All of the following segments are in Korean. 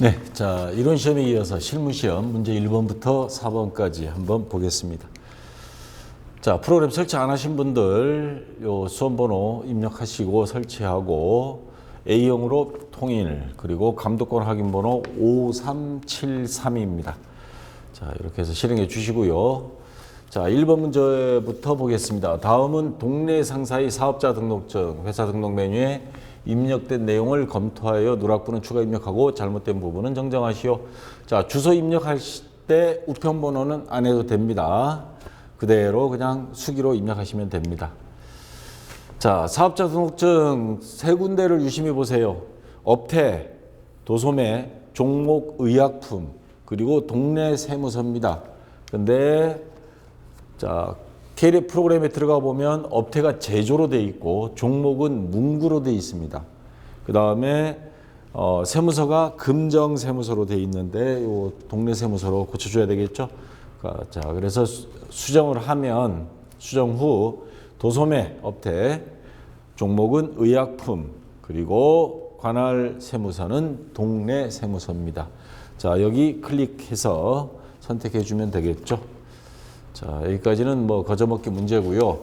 네, 자, 이론 시험에 이어서 실무 시험 문제 1번부터 4번까지 한번 보겠습니다. 자, 프로그램 설치 안 하신 분들 요 수험번호 입력하시고 설치하고 A형으로 통일, 그리고 감독권 확인번호 5373입니다. 자, 이렇게 해서 실행해 주시고요. 자, 1번 문제부터 보겠습니다. 다음은 동네 상사의 사업자 등록증, 회사 등록 메뉴에 입력된 내용을 검토하여 누락부는 추가 입력하고 잘못된 부분은 정정하시오. 자, 주소 입력하실 때 우편번호는 안 해도 됩니다. 그대로 그냥 수기로 입력하시면 됩니다. 자, 사업자 등록증 세 군데를 유심히 보세요. 업태, 도소매, 종목 의약품, 그리고 동네 세무서입니다. 근데 자, KDF 프로그램에 들어가 보면 업태가 제조로 되어 있고 종목은 문구로 되어 있습니다. 그 다음에 세무서가 금정 세무서로 되어 있는데 요 동네 세무서로 고쳐줘야 되겠죠. 자, 그래서 수정을 하면 수정 후 도소매 업태, 종목은 의약품, 그리고 관할 세무서는 동네 세무서입니다. 자, 여기 클릭해서 선택해 주면 되겠죠. 자, 여기까지는 뭐 거저먹기 문제고요.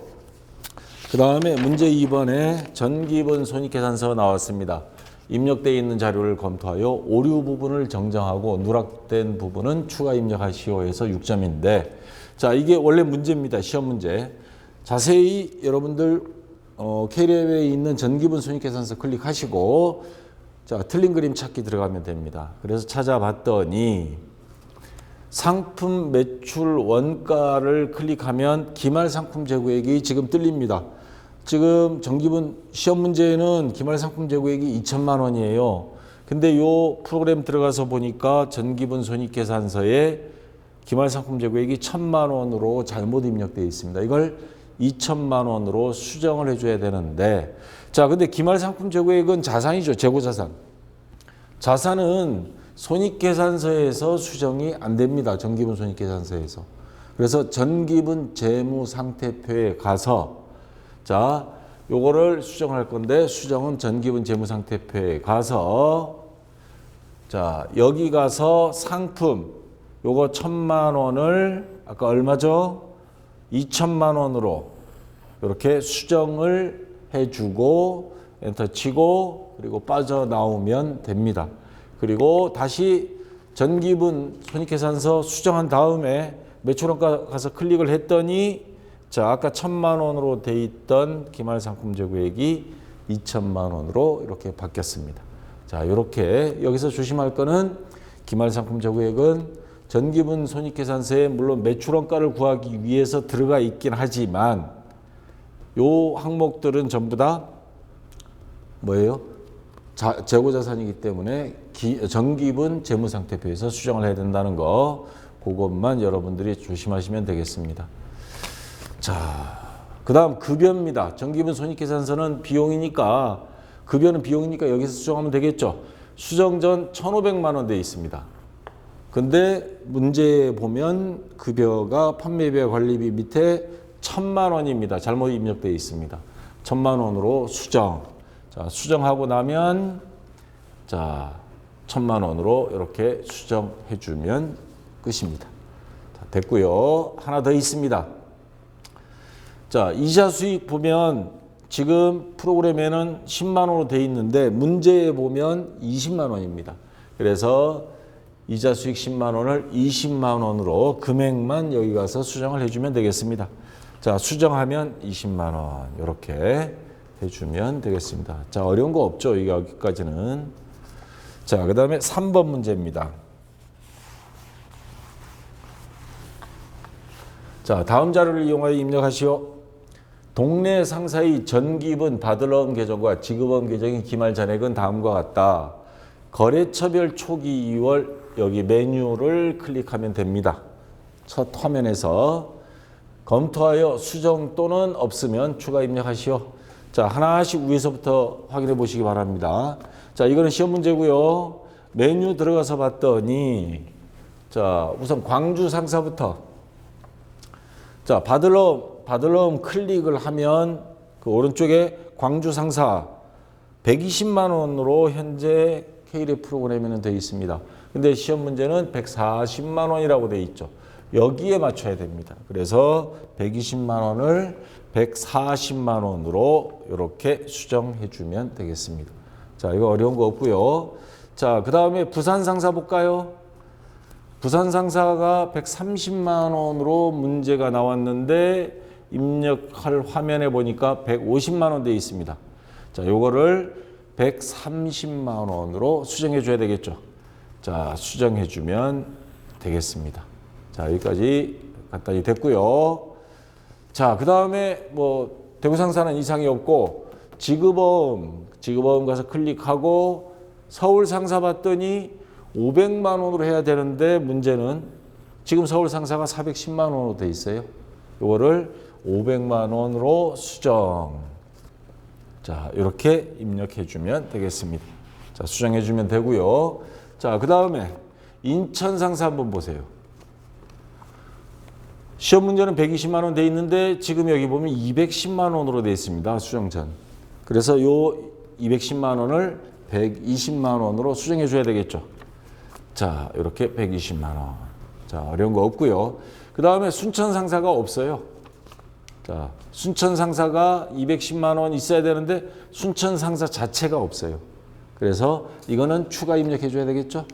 그 다음에 문제 2번에 전기분 손익계산서 나왔습니다. 입력되어 있는 자료를 검토하여 오류 부분을 정정하고 누락된 부분은 추가 입력하시오 해서 6점인데, 자, 이게 원래 문제입니다. 시험 문제. 자세히 여러분들 KDF에 있는 전기분 손익계산서 클릭하시고 자, 틀린 그림 찾기 들어가면 됩니다. 그래서 찾아봤더니 상품 매출 원가를 클릭하면 기말 상품 재고액이 지금 뜰립니다. 지금 전기분 시험 문제는 기말 상품 재고액이 2천만 원이에요. 근데 요 프로그램 들어가서 보니까 전기분 손익계산서에 기말 상품 재고액이 1,000만 원으로 잘못 입력되어 있습니다. 이걸 2천만 원으로 수정을 해줘야 되는데, 자, 근데 기말 상품 재고액은 자산이죠. 재고자산. 자산은 손익계산서에서 수정이 안 됩니다. 전기분 손익계산서에서. 그래서 전기분 재무상태표에 가서 자, 요거를 수정할 건데 수정은 전기분 재무상태표에 가서 자, 여기 가서 상품 요거 1,000만 원을 아까 얼마죠? 2천만 원으로 이렇게 수정을 해주고 엔터 치고 그리고 빠져나오면 됩니다. 그리고 다시 전기분 손익계산서 수정한 다음에 매출원가 가서 클릭을 했더니 자, 아까 1,000만 원으로 돼 있던 기말상품 재고액이 2천만 원으로 이렇게 바뀌었습니다. 자, 이렇게 여기서 조심할 거는 기말상품 재고액은 전기분 손익계산서에 물론 매출원가를 구하기 위해서 들어가 있긴 하지만 요 항목들은 전부 다 뭐예요? 재고자산이기 때문에 전기분 재무상태표에서 수정을 해야 된다는 거, 그것만 여러분들이 조심하시면 되겠습니다. 자, 그 다음 급여입니다. 전기분 손익계산서는 비용이니까, 급여는 비용이니까 여기서 수정하면 되겠죠. 수정 전 1,500만 원 돼 있습니다. 근데 문제에 보면 급여가 판매비 관리비 밑에 1,000만 원입니다. 잘못 입력되어 있습니다. 1,000만 원으로 수정. 자, 수정하고 나면 자, 1,000만 원으로 이렇게 수정해 주면 끝입니다. 자, 됐고요. 하나 더 있습니다. 자, 이자 수익 보면 지금 프로그램에는 10만 원으로 돼 있는데 문제에 보면 20만 원입니다. 그래서 이자 수익 10만 원을 20만 원으로 금액만 여기 가서 수정을 해주면 되겠습니다. 자, 수정하면 20만 원 이렇게 해주면 되겠습니다. 자, 어려운 거 없죠? 여기까지는. 자, 그 다음에 3번 문제입니다. 자, 다음 자료를 이용하여 입력하시오. 동네 상사의 전기분 받을어음 계정과 지급어음 계정의 기말 잔액은 다음과 같다. 거래처별 초기 2월 여기 메뉴를 클릭하면 됩니다. 첫 화면에서 검토하여 수정 또는 없으면 추가 입력하시오. 자, 하나씩 위에서부터 확인해 보시기 바랍니다. 자, 이거는 시험 문제고요. 메뉴 들어가서 봤더니 자, 우선 광주 상사부터 자, 받을어음 클릭을 하면 그 오른쪽에 광주 상사 120만 원으로 현재 K랩 프로그램에는 되어 있습니다. 근데 시험 문제는 140만 원이라고 되어 있죠. 여기에 맞춰야 됩니다. 그래서 120만 원을 140만 원으로 이렇게 수정해 주면 되겠습니다. 자, 이거 어려운 거 없고요. 자, 그 다음에 부산 상사 볼까요? 부산 상사가 130만 원으로 문제가 나왔는데 입력할 화면에 보니까 150만 원 되어 있습니다. 자, 요거를 130만 원으로 수정해 줘야 되겠죠. 자, 수정해 주면 되겠습니다. 자, 여기까지 간단히 됐고요. 자, 그 다음에 뭐 대구 상사는 이상이 없고 지급어음 가서 클릭하고 서울 상사 봤더니 500만 원으로 해야 되는데 문제는 지금 서울 상사가 410만 원으로 돼 있어요. 이거를 500만 원으로 수정. 자, 이렇게 입력해 주면 되겠습니다. 자, 수정해 주면 되고요. 자, 그 다음에 인천 상사 한번 보세요. 시험 문제는 120만 원 돼 있는데 지금 여기 보면 210만 원으로 돼 있습니다. 수정 전. 그래서 요 210만 원을 120만 원으로 수정해 줘야 되겠죠. 자, 이렇게 120만 원. 자, 어려운 거 없고요. 그 다음에 순천 상사가 없어요. 자, 순천 상사가 210만 원 있어야 되는데 순천 상사 자체가 없어요. 그래서 이거는 추가 입력해 줘야 되겠죠.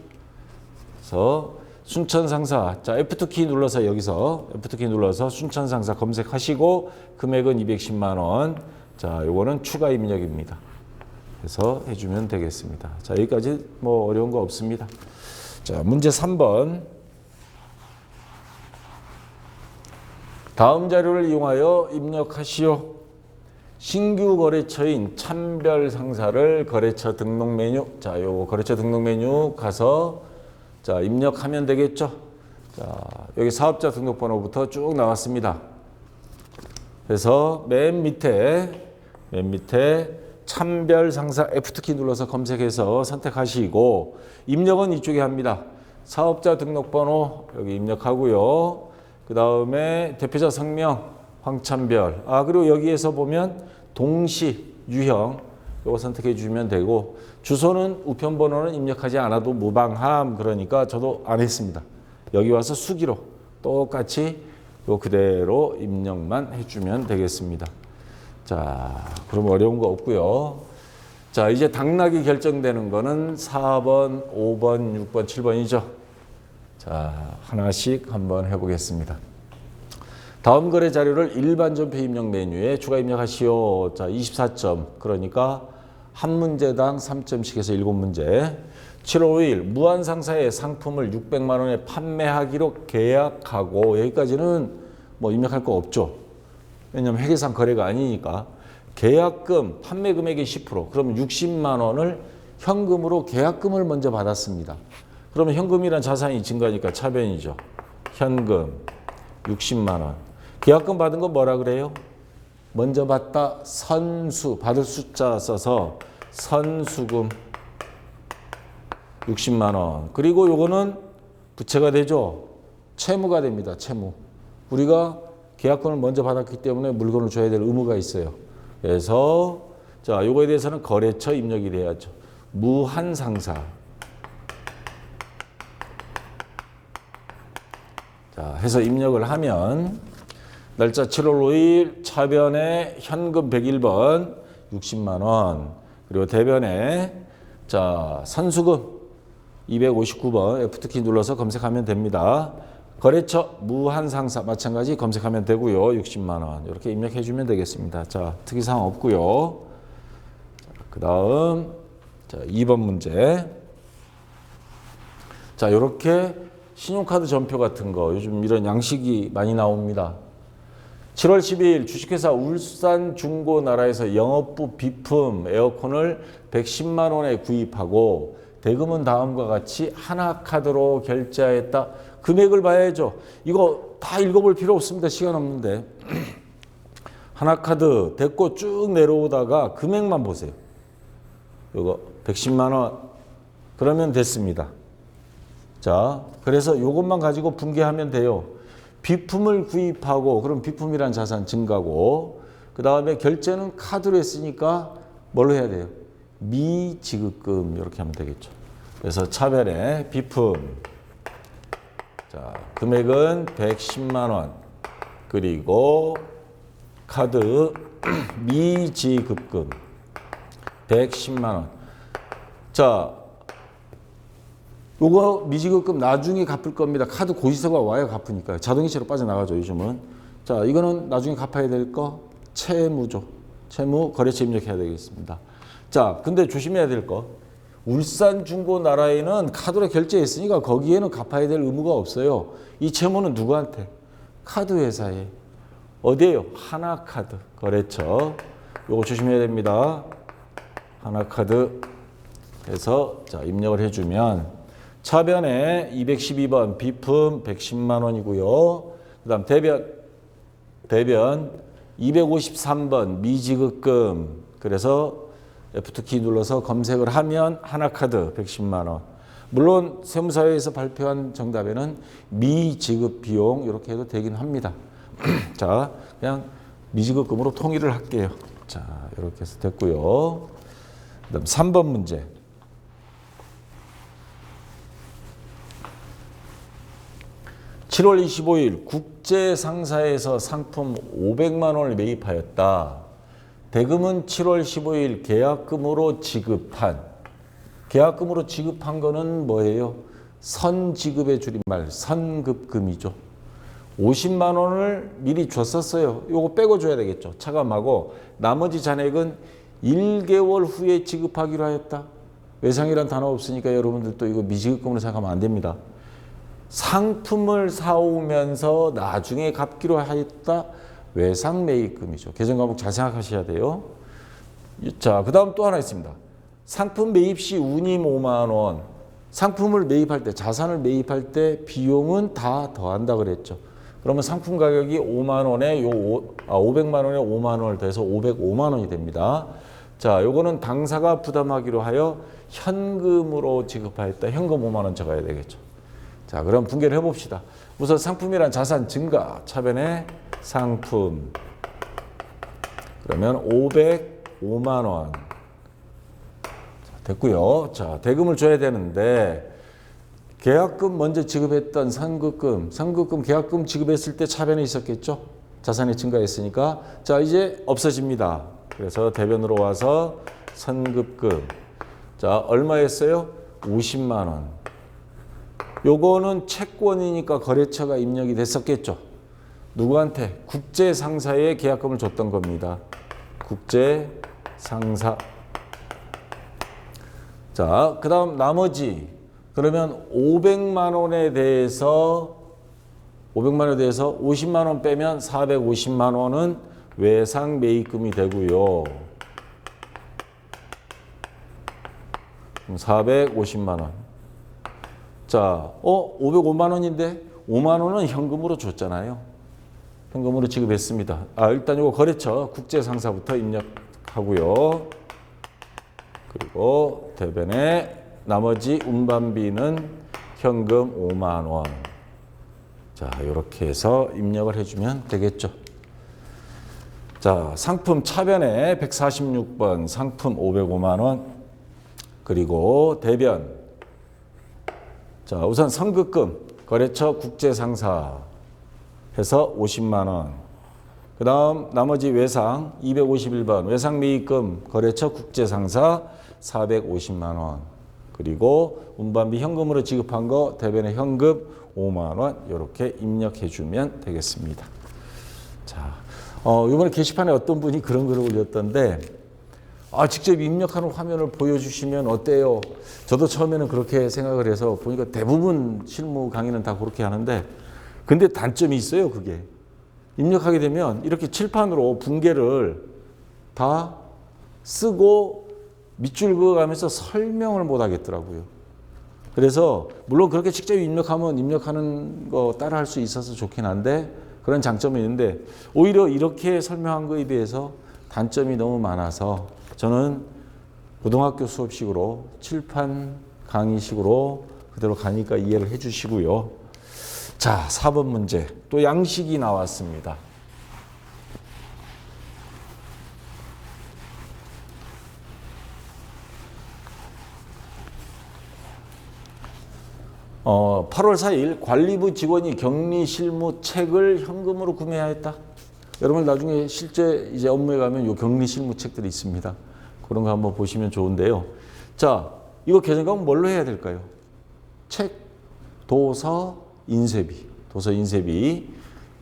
그래서 순천 상사, 자, F2키 눌러서 여기서 F2키 눌러서 순천 상사 검색하시고 금액은 210만 원. 자, 요거는 추가 입력입니다. 그래서 해주면 되겠습니다. 자, 여기까지 뭐 어려운 거 없습니다. 자, 문제 3번. 다음 자료를 이용하여 입력하시오. 신규 거래처인 참별 상사를 거래처 등록 메뉴. 자, 요 거래처 등록 메뉴 가서 자, 입력하면 되겠죠. 자, 여기 사업자 등록번호부터 쭉 나왔습니다. 그래서 맨 밑에 참별 상사 F2키 눌러서 검색해서 선택하시고 입력은 이쪽에 합니다. 사업자 등록번호 여기 입력하고요. 그 다음에 대표자 성명 황참별. 그리고 여기에서 보면 동시 유형 이거 선택해 주시면 되고 주소는 우편번호는 입력하지 않아도 무방함. 그러니까 저도 안 했습니다. 여기 와서 수기로 똑같이 요 그대로 입력만 해주면 되겠습니다. 자, 그럼 어려운 거 없고요. 자, 이제 당락이 결정되는 거는 4번, 5번, 6번, 7번이죠. 자, 하나씩 한번 해보겠습니다. 다음 거래 자료를 일반 전표 입력 메뉴에 추가 입력하시오. 자, 24점. 그러니까 한 문제당 3점씩 해서 7문제. 7월 5일 무한상사의 상품을 600만 원에 판매하기로 계약하고 여기까지는 뭐 입력할 거 없죠. 왜냐하면 회계상 거래가 아니니까. 계약금, 판매 금액의 10%. 그러면 60만 원을 현금으로 계약금을 먼저 받았습니다. 그러면 현금이란 자산이 증가하니까 차변이죠. 현금 60만 원. 계약금 받은 건 뭐라 그래요? 먼저 받다 선수, 받을 숫자 써서 선수금 60만 원. 그리고 요거는 부채가 되죠. 채무가 됩니다. 채무. 우리가 계약금을 먼저 받았기 때문에 물건을 줘야 될 의무가 있어요. 그래서 자, 요거에 대해서는 거래처 입력이 돼야죠. 무한상사. 자, 해서 입력을 하면 날짜 7월 5일 차변에 현금 101번 60만 원. 그리고 대변에 자, 선수금 259번 F2키 눌러서 검색하면 됩니다. 거래처 무한상사 마찬가지 검색하면 되고요. 60만 원. 이렇게 입력해 주면 되겠습니다. 자, 특이사항 없고요. 그 다음 자, 2번 문제. 자, 이렇게 신용카드 전표 같은 거 요즘 이런 양식이 많이 나옵니다. 7월 12일 주식회사 울산중고나라에서 영업부 비품 에어컨을 110만 원에 구입하고 대금은 다음과 같이 하나카드로 결제하였다. 금액을 봐야죠. 이거 다 읽어볼 필요 없습니다. 시간 없는데. 하나카드 됐고 쭉 내려오다가 금액만 보세요. 이거 110만 원. 그러면 됐습니다. 자, 그래서 이것만 가지고 분개하면 돼요. 비품을 구입하고 그럼 비품이란 자산 증가고 그 다음에 결제는 카드로 했으니까 뭘로 해야 돼요? 미지급금 이렇게 하면 되겠죠. 그래서 차변에 비품. 자, 금액은 110만 원. 그리고 카드 미지급금 110만 원. 자, 요거 미지급금 나중에 갚을 겁니다. 카드 고지서가 와야 갚으니까요. 자동이체로 빠져나가죠, 요즘은. 자, 이거는 나중에 갚아야 될 거 채무죠. 채무 거래처 입력해야 되겠습니다. 자, 근데 조심해야 될 거. 울산중고나라에는 카드로 결제했으니까 거기에는 갚아야 될 의무가 없어요. 이 채무는 누구한테? 카드회사에. 어디에요? 하나카드 거래처. 요거 조심해야 됩니다. 하나카드 해서 자, 입력을 해주면 차변에 212번 비품 110만 원이고요. 그 다음 대변 253번 미지급금. 그래서 F2키 눌러서 검색을 하면 하나카드 110만 원. 물론 세무사회에서 발표한 정답에는 미지급 비용 이렇게 해도 되긴 합니다. 자, 그냥 미지급금으로 통일을 할게요. 자, 이렇게 해서 됐고요. 그다음 3번 문제. (7월 25일) 국제상사에서 상품 500만 원을 매입하였다. 대금은 7월 15일 계약금으로 지급한. 계약금으로 지급한 거는 뭐예요? 선지급의 줄임말 선급금이죠. 50만 원을 미리 줬었어요. 요거 빼고 줘야 되겠죠. 차감하고 나머지 잔액은 1개월 후에 지급하기로 하였다. 외상이란 단어 없으니까 여러분들도 이거 미지급금으로 생각하면 안 됩니다. 상품을 사오면서 나중에 갚기로 하였다. 외상 매입금이죠. 개정 과목 잘 생각하셔야 돼요. 자, 그 다음 또 하나 있습니다. 상품 매입 시 운임 5만 원. 상품을 매입할 때, 자산을 매입할 때 비용은 다 더한다 그랬죠. 그러면 상품 가격이 5만 원에 500만 원에 5만 원을 더해서 505만 원이 됩니다. 자, 요거는 당사가 부담하기로 하여 현금으로 지급하였다. 현금 5만 원 적어야 되겠죠. 자, 그럼 분개를 해봅시다. 우선 상품이란 자산 증가, 차변에 상품. 그러면 505만 원. 됐고요. 자, 대금을 줘야 되는데 계약금 먼저 지급했던 선급금 계약금 지급했을 때 차변에 있었겠죠? 자산이 증가했으니까. 자, 이제 없어집니다. 그래서 대변으로 와서 선급금. 자, 얼마였어요? 50만 원. 요거는 채권이니까 거래처가 입력이 됐었겠죠. 누구한테? 국제상사에 계약금을 줬던 겁니다. 국제상사. 자, 그 다음 나머지. 그러면 500만 원에 대해서 50만 원 빼면 450만 원은 외상 매입금이 되고요. 450만 원. 자, 505만 원인데 5만 원은 현금으로 줬잖아요. 현금으로 지급했습니다. 일단 이거 거래처 국제상사부터 입력하고요. 그리고 대변에 나머지 운반비는 현금 5만 원. 자, 이렇게 해서 입력을 해주면 되겠죠. 자, 상품 차변에 146번 상품 505만 원. 그리고 대변. 자, 우선 선급금 거래처 국제상사 해서 50만 원. 그 다음 나머지 외상 251번 외상 매입금 거래처 국제상사 450만 원. 그리고 운반비 현금으로 지급한 거 대변에 현금 5만 원 이렇게 입력해 주면 되겠습니다. 자, 이번에 게시판에 어떤 분이 그런 글을 올렸던데 직접 입력하는 화면을 보여주시면 어때요? 저도 처음에는 그렇게 생각을 해서 보니까 대부분 실무 강의는 다 그렇게 하는데 근데 단점이 있어요. 그게 입력하게 되면 이렇게 칠판으로 분개를 다 쓰고 밑줄 그어가면서 설명을 못 하겠더라고요. 그래서 물론 그렇게 직접 입력하면 입력하는 거 따라 할 수 있어서 좋긴 한데 그런 장점이 있는데 오히려 이렇게 설명한 거에 비해서 단점이 너무 많아서 저는 고등학교 수업식으로 칠판 강의식으로 그대로 가니까 이해를 해 주시고요. 자, 4번 문제. 또 양식이 나왔습니다. 8월 4일 관리부 직원이 격리 실무 책을 현금으로 구매하였다. 여러분 나중에 실제 이제 업무에 가면 요 격리 실무 책들이 있습니다. 그런 거 한번 보시면 좋은데요. 자, 이거 개정하면 뭘로 해야 될까요? 책, 도서, 인쇄비. 도서, 인쇄비.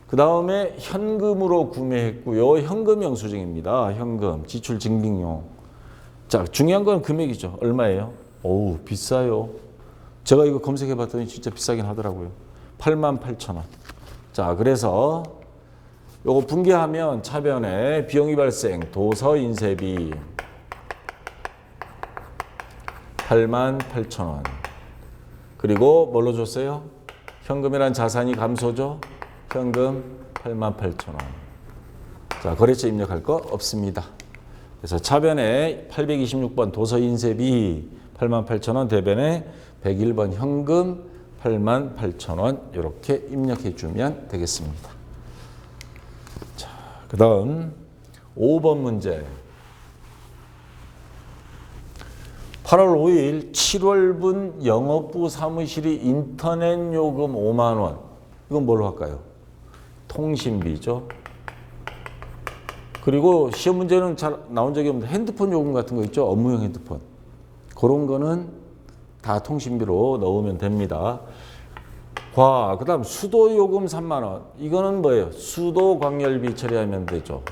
그 다음에 현금으로 구매했고요. 현금 영수증입니다. 현금, 지출 증빙용. 자, 중요한 건 금액이죠. 얼마예요? 어우, 비싸요. 제가 이거 검색해 봤더니 진짜 비싸긴 하더라고요. 88,000원. 자, 그래서 요거 분개하면 차변에 비용이 발생, 도서 인쇄비 88,000원. 그리고 뭘로 줬어요? 현금이란 자산이 감소죠. 현금 88,000원. 자, 거래처 입력할 거 없습니다. 그래서 차변에 826번 도서 인쇄비 88,000원, 대변에 101번 현금 88,000원 이렇게 입력해 주면 되겠습니다. 자, 그 다음 5번 문제. 8월 5일 7월분 영업부 사무실이 인터넷 요금 5만 원. 이건 뭘로 할까요? 통신비죠. 그리고 시험 문제는 잘 나온 적이 없는데 핸드폰 요금 같은 거 있죠? 업무용 핸드폰. 그런 거는 다 통신비로 넣으면 됩니다. 그 다음 수도 요금 3만 원. 이거는 뭐예요? 수도 광열비 처리하면 되죠.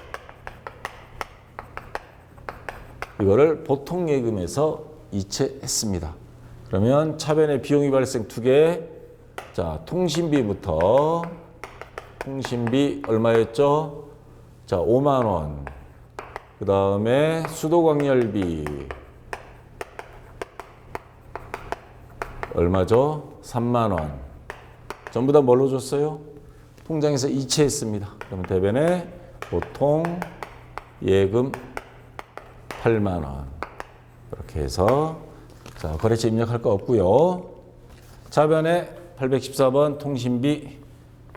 이거를 보통 예금에서 이체했습니다. 그러면 차변에 비용이 발생 2개. 자, 통신비부터. 통신비 얼마였죠? 자, 5만 원. 그 다음에 수도광열비 얼마죠? 3만 원. 전부 다 뭘로 줬어요? 통장에서 이체했습니다. 그러면 대변에 보통 예금 8만 원. 이렇게 해서 자, 거래처 입력할 거 없고요. 차변에 814번 통신비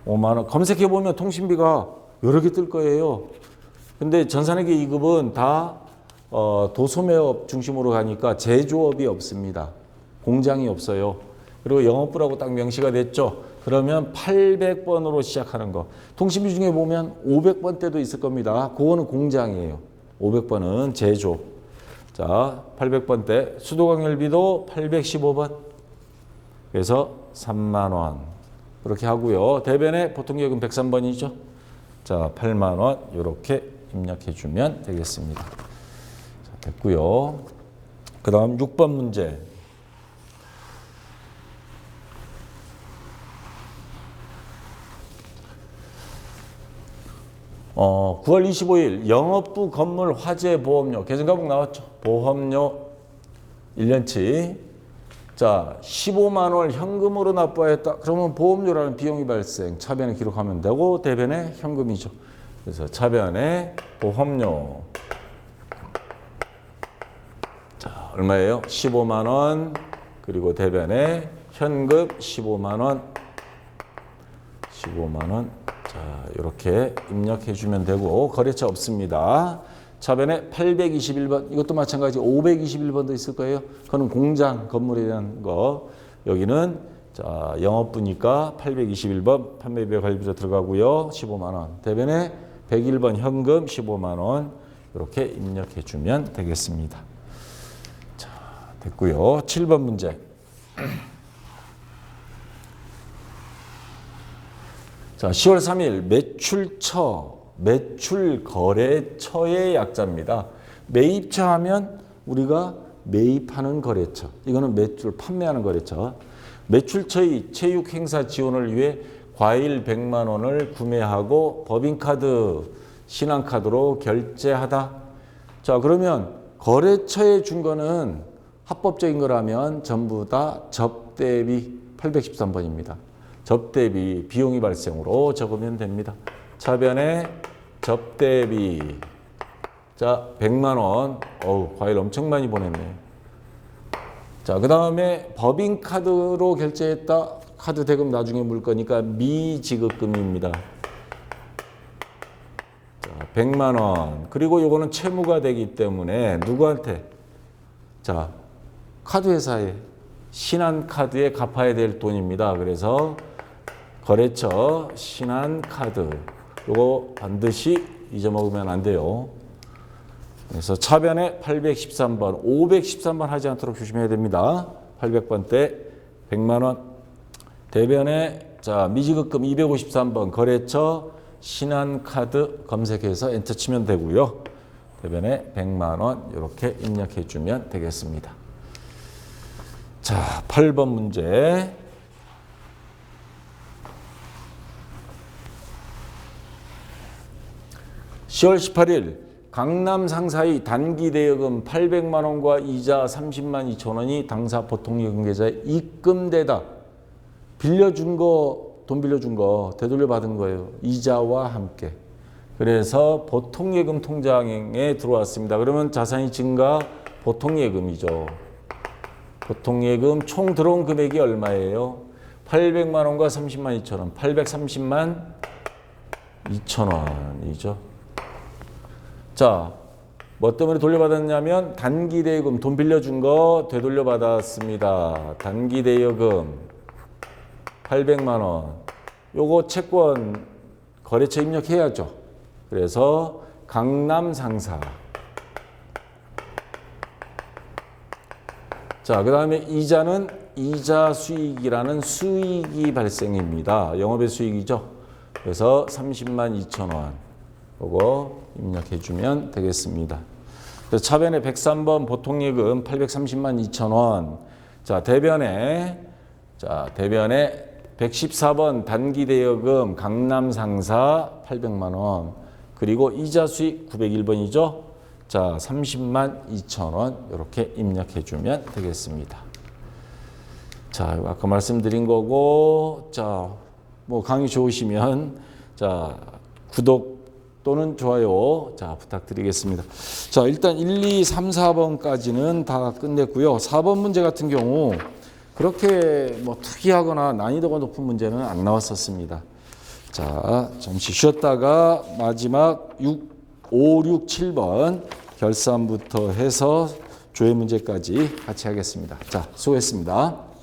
5만 원. 검색해 보면 통신비가 여러 개 뜰 거예요. 근데 전산회계 2급은 다 도소매업 중심으로 가니까 제조업이 없습니다. 공장이 없어요. 그리고 영업부라고 딱 명시가 됐죠. 그러면 800번으로 시작하는 거. 통신비 중에 보면 500번대도 있을 겁니다. 그거는 공장이에요. 500번은 제조. 자, 800번대. 수도광열비도 815번. 그래서 3만 원. 그렇게 하고요. 대변에 보통 예금 103번이죠. 자, 8만 원 이렇게 입력해 주면 되겠습니다. 자, 됐고요. 그 다음 6번 문제. 어, 9월 25일 영업부 건물 화재 보험료 개정가격 나왔죠. 보험료 1년치. 자, 15만 원 현금으로 납부하였다. 그러면 보험료라는 비용이 발생. 차변에 기록하면 되고 대변에 현금이죠. 그래서 차변에 보험료. 자, 얼마예요? 15만 원. 그리고 대변에 현금 15만 원. 15만 원. 자, 이렇게 입력해 주면 되고 거래처 없습니다. 차변에 821번 이것도 마찬가지 521번도 있을 거예요. 그거는 공장 건물에 대한 거. 여기는 자, 영업부니까 821번 판매비와 관리비로 들어가고요. 15만 원. 대변에 101번 현금 15만 원. 이렇게 입력해 주면 되겠습니다. 자, 됐고요. 7번 문제. 자, 10월 3일 매출거래처의 약자입니다. 매입처 하면 우리가 매입하는 거래처. 이거는 매출 판매하는 거래처. 매출처의 체육 행사 지원을 위해 과일 100만 원을 구매하고 법인카드, 신한카드로 결제하다. 자, 그러면 거래처에 준 거는 합법적인 거라면 전부 다 접대비 813번입니다. 접대비 비용이 발생으로 적으면 됩니다. 차변에 접대비. 자, 100만 원. 어우, 과일 엄청 많이 보냈네. 자, 그 다음에 법인카드로 결제했다. 카드 대금 나중에 물 거니까 미지급금입니다. 자, 100만 원. 그리고 요거는 채무가 되기 때문에 누구한테? 자, 카드 회사에 신한카드에 갚아야 될 돈입니다. 그래서 거래처 신한카드 요거 반드시 잊어먹으면 안 돼요. 그래서 차변에 813번, 513번 하지 않도록 조심해야 됩니다. 800번 때 100만 원. 대변에 자 미지급금 253번 거래처 신한카드 검색해서 엔터 치면 되고요. 대변에 100만 원 이렇게 입력해 주면 되겠습니다. 자, 8번 문제. (10월 18일) 강남 상사의 단기 대여금 800만 원과 이자 30만 2천 원이 당사 보통예금 계좌에 입금되다. 빌려준 거, 돈 빌려준 거 되돌려 받은 거예요. 이자와 함께. 그래서 보통예금 통장에 들어왔습니다. 그러면 자산이 증가, 보통예금이죠. 보통예금 총 들어온 금액이 얼마예요? 800만 원과 30만 2천 원. 830만 2천 원이죠. 자, 뭐 때문에 돌려받았냐면 단기 대여금 돈 빌려준 거 되돌려 받았습니다. 단기 대여금 800만 원. 요거 채권 거래처 입력해야죠. 그래서 강남 상사. 자, 그다음에 이자는 이자 수익이라는 수익이 발생입니다. 영업의 수익이죠. 그래서 30만 2천 원. 요거 입력해 주면 되겠습니다. 그래서 차변에 103번 보통예금 830만 2천 원. 자, 대변에 114번 단기 대여금 강남 상사 800만 원. 그리고 이자 수익 901번이죠. 자, 30만 2천 원 이렇게 입력해 주면 되겠습니다. 자, 아까 말씀드린 거고, 자, 뭐 강의 좋으시면 자, 구독 또는 좋아요 자 부탁드리겠습니다. 자, 일단 1, 2, 3, 4번까지는 다 끝냈고요. 4번 문제 같은 경우 그렇게 뭐 특이하거나 난이도가 높은 문제는 안 나왔었습니다. 자, 잠시 쉬었다가 마지막 5, 6, 7번 결산부터 해서 조회 문제까지 같이 하겠습니다. 자, 수고했습니다.